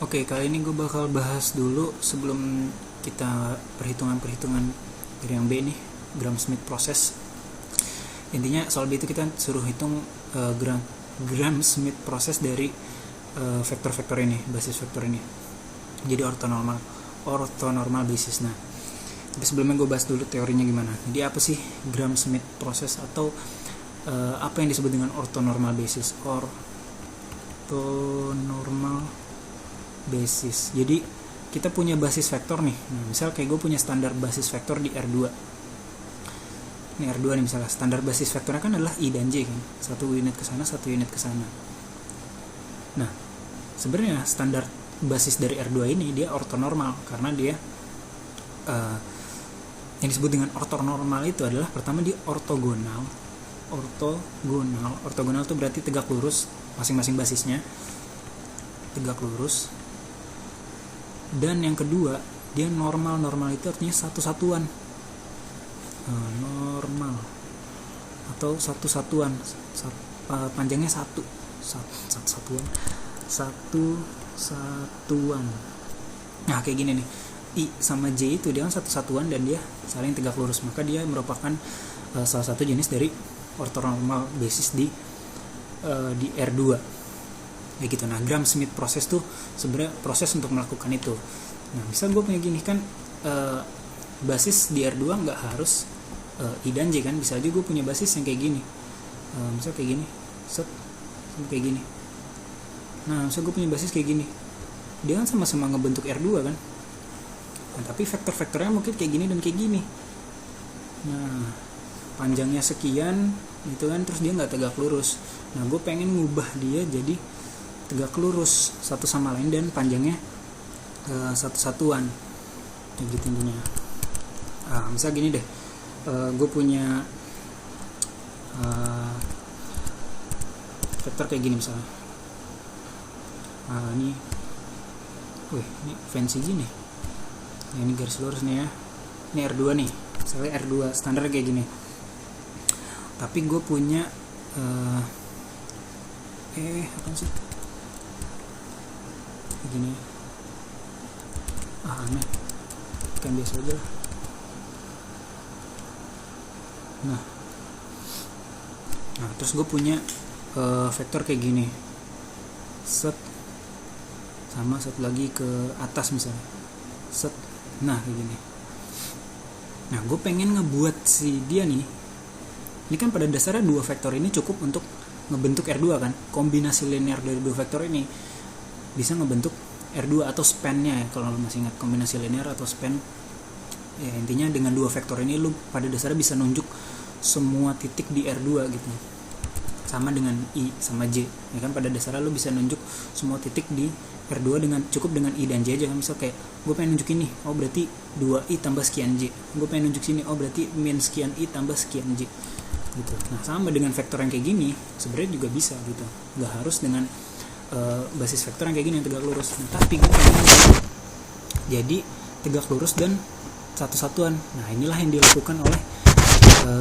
Oke, kali ini gue bakal bahas dulu sebelum kita perhitungan-perhitungan dari yang B nih, Gram-Schmidt process. Intinya soal B itu kita suruh hitung Gram-Schmidt process dari vektor-vektor ini, basis vektor ini. Jadi orthonormal basis. Nah, tapi sebelumnya gue bahas dulu teorinya gimana. Jadi apa sih Gram-Schmidt process atau apa yang disebut dengan orthonormal basis? Orthonormal basis. Jadi kita punya basis vektor nih. Nah, misal kayak gue punya standar basis vektor di R2. Ini R2 nih misalnya. Standar basis vektornya kan adalah I dan J kan. Satu unit ke sana, satu unit ke sana. Nah, sebenarnya standar basis dari R2 ini dia ortonormal karena dia yang disebut dengan ortonormal itu adalah pertama dia ortogonal. Ortogonal itu berarti tegak lurus masing-masing basisnya. Tegak lurus. Dan yang kedua, dia normal itu artinya satu-satuan. Normal atau satu-satuan. Panjangnya satu-satuan. Nah, kayak gini nih. I sama J itu dia kan satu-satuan dan dia saling tegak lurus, maka dia merupakan salah satu jenis dari orthonormal basis di R2. Kayak gitu. Nah, Gram-Schmidt process tuh sebenarnya proses untuk melakukan itu. Nah, misal gue punya gini kan, basis di R2 nggak harus I dan J kan, bisa aja gue punya basis yang kayak gini. Misal kayak gini, kayak gini. Nah, misal gue punya basis kayak gini, dia kan sama-sama ngebentuk R2 kan. Nah, tapi vektor-vektornya mungkin kayak gini dan kayak gini. Nah, panjangnya sekian gitu kan, terus dia nggak tegak lurus. Nah, gue pengen ngubah dia jadi tegak lurus satu sama lain dan panjangnya satu-satuan kayak gitu intinya. Misal gini deh, gue punya vektor kayak gini misalnya. Ini fancy gini. Nah, ini garis lurus nih ya. Ini R2 nih, misalnya R2 standar kayak gini. Tapi gue punya apa sih? Begini. Aneh. Kan biasa aja lah. Nah, terus gue punya vektor kayak gini. Sama satu lagi ke atas misalnya. Nah, kayak gini. Nah, gue pengen ngebuat si dia nih. Ini kan pada dasarnya dua vektor ini cukup untuk ngebentuk R2 kan. Kombinasi linear dari dua vektor ini bisa ngebentuk R2 atau span-nya ya, kalau lu masih ingat kombinasi linear atau span. Ya, intinya dengan dua vektor ini lu pada dasarnya bisa nunjuk semua titik di R2 gitu. Sama dengan I sama J. Ya kan pada dasarnya lu bisa nunjuk semua titik di R2 cukup dengan I dan J aja kan. Misal kayak gue pengen nunjuk ini, oh berarti 2I tambah sekian J. Gue pengen nunjuk sini, oh berarti min sekian I tambah sekian J gitu. Nah, sama dengan vektor yang kayak gini sebenarnya juga bisa gitu. Nggak harus dengan basis vektor yang kayak gini yang tegak lurus. Nah, tapi gue pengen jadi tegak lurus dan satu-satuan. Nah, inilah yang dilakukan oleh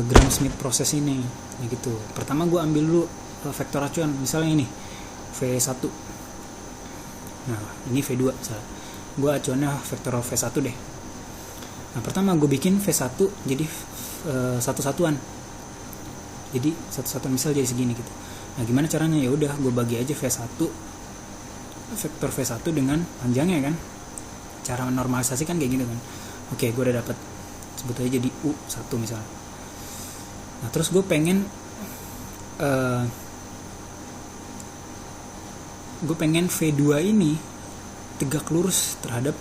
Gram-Schmidt process ini. Nah, gitu. Pertama gue ambil dulu vektor acuan, misalnya ini V1. Nah, ini V2 misalnya. Gue acuannya vektor V1 deh. Nah, pertama gue bikin V1 jadi satu-satuan. Jadi satu-satuan misal jadi segini gitu. Nah, gimana caranya? Ya udah, gue bagi aja vektor V1 dengan panjangnya kan. Cara normalisasi kan kayak gini kan. Oke, gue udah dapat. Sebut aja jadi U1 misalnya. Nah, terus gue pengen V2 ini tegak lurus terhadap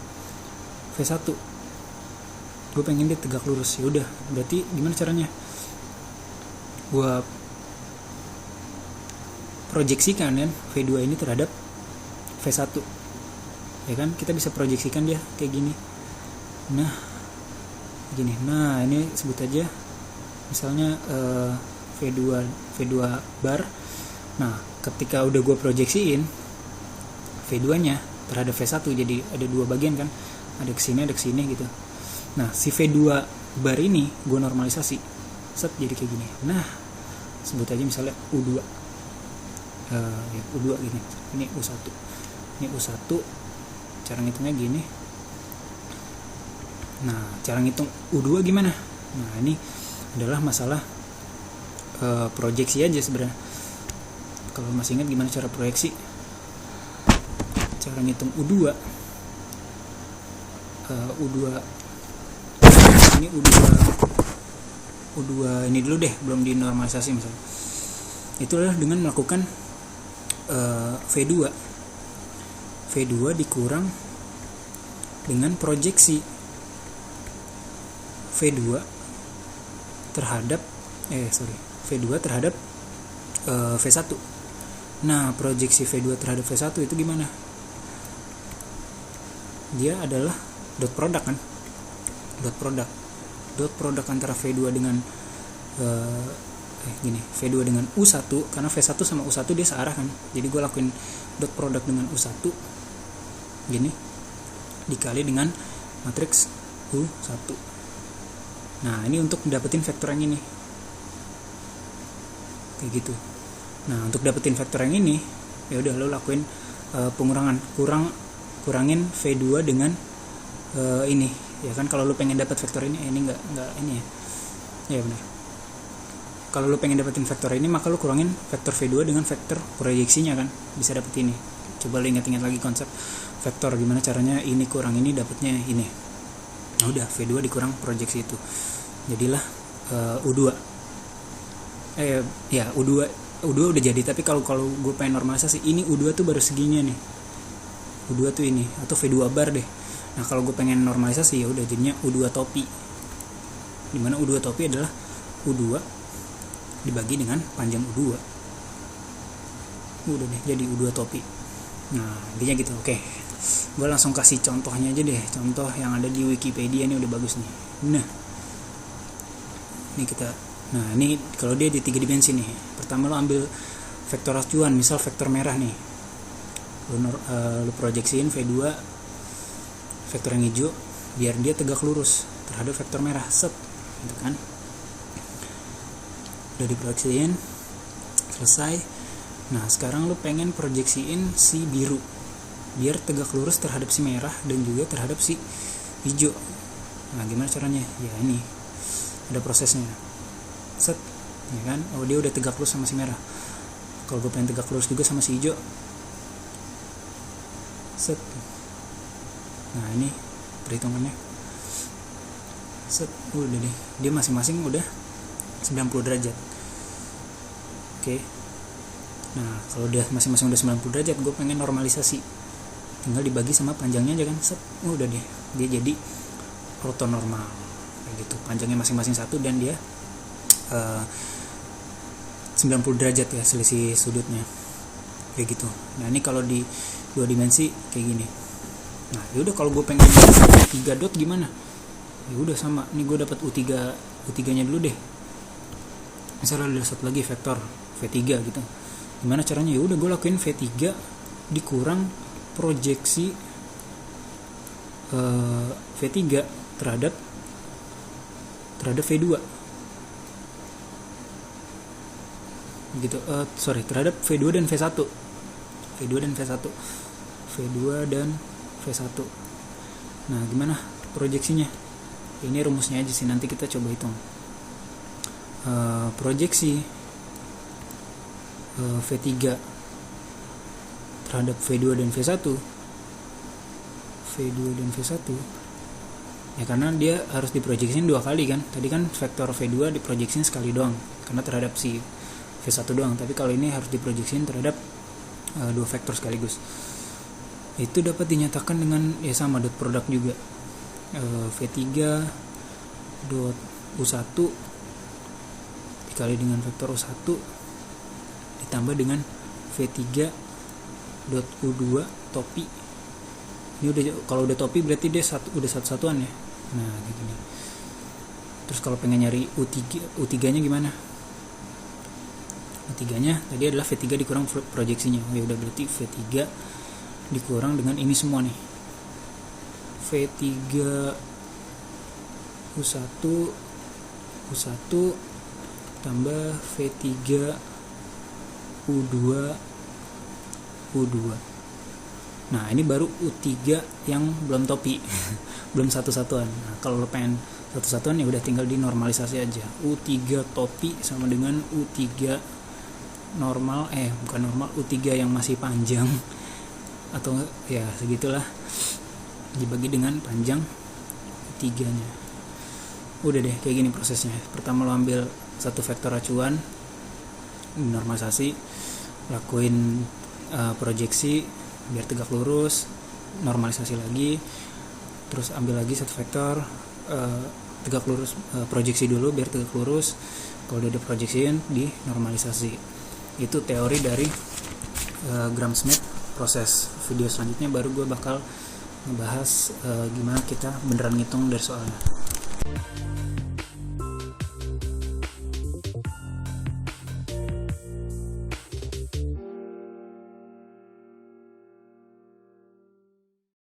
V1. Gue pengen dia tegak lurus. Ya udah, berarti gimana caranya? Gue proyeksikan kan V2 ini terhadap V1. Ya kan, kita bisa proyeksikan dia kayak gini. Nah, gini. Nah, ini sebut aja misalnya V2 bar. Nah, ketika udah gue proyeksiin V2-nya terhadap V1, jadi ada dua bagian kan, ada kesini gitu. Nah, si V2 bar ini gue normalisasi jadi kayak gini. Nah, sebut aja misalnya U2. U2 gini. Ini U1. cara ngitungnya gini. Nah, cara ngitung U2 gimana? Nah, ini adalah masalah proyeksi aja sebenarnya. Kalau masih ingat gimana cara proyeksi, cara ngitung U2 ini U2 ini dulu deh, belum dinormalisasi misalnya. Itu adalah dengan melakukan V2 dikurang dengan proyeksi V2 terhadap V1. Nah, proyeksi V2 terhadap V1 itu gimana? Dia adalah dot product kan? Dot product antara V2 dengan V2 dengan U1, karena V1 sama U1 dia searah kan. Jadi gue lakuin dot product dengan U1 gini dikali dengan matriks U1. Nah, ini untuk dapetin vektor yang ini. Kayak gitu. Nah, untuk dapetin vektor yang ini, ya udah lo lakuin pengurangan, kurangin V2 dengan ini. Ya kan, kalau lo pengen dapat vektor ini enggak ini ya. Ya benar. Kalau lo pengen dapetin vektor ini, maka lo kurangin vektor V2 dengan vektor proyeksinya kan, bisa dapet ini. Coba lo ingat-ingat lagi konsep vektor, gimana caranya ini kurang ini dapetnya ini. Nah, udah V2 dikurang proyeksi itu, jadilah U2. U2 udah jadi. Tapi kalau gue pengen normalisasi, ini U2 tuh baru segini nih. U2 tuh ini, atau V2 bar deh. Nah, kalau gue pengen normalisasi, ya udah jadinya U2 topi. Dimana U2 topi adalah U2 dibagi dengan panjang U2. Udah deh, jadi U2 topi. Nah, intinya gitu. Oke. Gue langsung kasih contohnya aja deh. Contoh yang ada di Wikipedia ini udah bagus nih. Nah, ini kalau dia di 3 dimensi nih. Pertama lo ambil vektor acuan, misal vektor merah nih. Lo proyeksiin V2 vektor yang hijau biar dia tegak lurus terhadap vektor merah, set, gitu kan. Udah diproyeksiin, selesai. Nah, sekarang lo pengen proyeksiin si biru biar tegak lurus terhadap si merah dan juga terhadap si hijau. Nah, gimana caranya? Ya ini ada prosesnya, set, ya kan. Oh, dia udah tegak lurus sama si merah. Kalau gue pengen tegak lurus juga sama si hijau, set. Nah, ini perhitungannya, set, udah deh, dia masing-masing udah 90 derajat. Oke. Nah, kalau udah masing-masing udah 90 derajat, gue pengen normalisasi, tinggal dibagi sama panjangnya aja kan, set, udah deh, dia jadi ortonormal kayak gitu. Panjangnya masing-masing 1 dan dia 90 derajat ya selisih sudutnya kayak gitu. Nah, ini kalau di 2 dimensi kayak gini. Nah, yaudah kalau gue pengen 3 dot gimana? Ya udah sama, ini gue dapat U3-nya dulu deh. Misalnya ada satu lagi vektor V3 gitu. Gimana caranya? Ya udah gue lakuin V3 dikurang proyeksi V3 terhadap V2 gitu. Terhadap V2 dan V1. Nah, gimana proyeksinya? Ini rumusnya aja sih, nanti kita coba hitung. Proyeksi V3 terhadap V2 dan V1 ya, karena dia harus diproyeksiin 2 kali kan. Tadi kan vektor V2 diproyeksiin sekali doang karena terhadap si V1 doang, tapi kalau ini harus diproyeksiin terhadap 2 vektor sekaligus. Itu dapat dinyatakan dengan ya sama dot product juga. V3 dot U1 dikali dengan vektor U1 ditambah dengan V3 dot U2 topi. Ini udah, kalau udah topi berarti dia udah satu-satuan ya. Nah, gitu nih. Terus kalau pengen nyari U3-nya gimana? U3-nya tadi adalah V3 dikurang proyeksinya. Ya udah, berarti V3 dikurang dengan ini semua nih. V3 U1 tambah V3 U2 Nah ini baru U3 yang belum topi belum satu-satuan. Nah, kalau lo pengen satu-satuan ya udah tinggal dinormalisasi aja. U3 topi sama dengan U3 normal, bukan normal, U3 yang masih panjang atau ya segitulah, dibagi dengan panjang U3 nya. Udah deh kayak gini prosesnya. Pertama lo ambil satu vektor acuan, normalisasi, lakuin proyeksi biar tegak lurus, normalisasi lagi, terus ambil lagi satu vektor, tegak lurus, proyeksi dulu biar tegak lurus. Kalau udah diproyeksiin, di normalisasi. Itu teori dari Gram-Schmidt. Proses video selanjutnya baru gue bakal ngebahas gimana kita beneran ngitung dari soalnya.